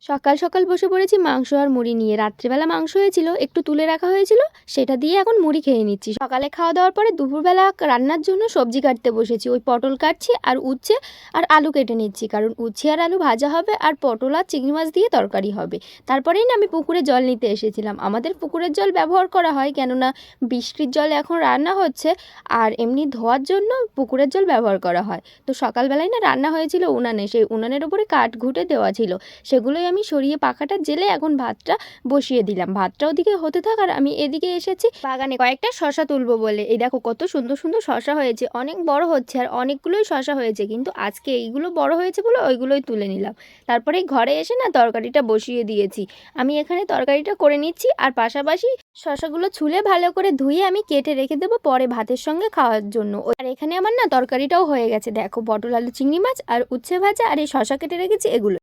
সকাল সকাল বসে পড়েছি মাংস আর মুড়ি নিয়ে। রাত্রেবেলা মাংস হয়েছিল, একটু তুলে রাখা হয়েছিল, সেটা দিয়ে এখন মুড়ি খেয়ে নিচ্ছি। সকালে খাওয়া দাওয়ার পরে দুপুরবেলা রান্নার জন্য সবজি কাটতে বসেছি। ওই পটল কাটছি আর উচ্ছে আর আলু কেটে নিচ্ছি, কারণ উচ্ছে আর আলু ভাজা হবে আর পটল আর চিংড়ি মাছ দিয়ে তরকারি হবে। তারপরেই না আমি পুকুরে জল নিতে এসেছিলাম। আমাদের পুকুরের জল ব্যবহার করা হয়, কেননা বৃষ্টির জলে এখন রান্না হচ্ছে, আর এমনি ধোয়ার জন্য পুকুরের জল ব্যবহার করা হয়। তো সকালবেলায় না রান্না হয়েছিল উনানে, সেই উনানের ওপরে কাঠ ঘুঁটে দেওয়া ছিল, সেগুলোই আমি সরিয়ে পাখাটা জেলে এখন ভাতটা বসিয়ে দিলাম। ভাতটা ওদিকে হতে থাক আর আমি এদিকে এসেছি বাগানে কয়েকটা শশা তুলবো বলে। এই দেখো কত সুন্দর সুন্দর শশা হয়েছে, অনেক বড় হচ্ছে আর অনেকগুলোই শশা হয়েছে, কিন্তু আজকে এইগুলো বড় হয়েছে বলে ওইগুলোই তুলে নিলাম। তারপরে ঘরে এসে না তরকারিটা বসিয়ে দিয়েছি। আমি এখানে তরকারিটা করে নিচ্ছি আর পাশাপাশি শশাগুলো ছুলে ভালো করে ধুয়ে আমি কেটে রেখে দেবো পরে ভাতের সঙ্গে খাওয়ার জন্য। আর এখানে আমার না তরকারিটাও হয়ে গেছে, দেখো পটল আলু চিংড়ি মাছ আর উচ্ছে ভাজা আর এই শশা কেটে রেখেছি এগুলো।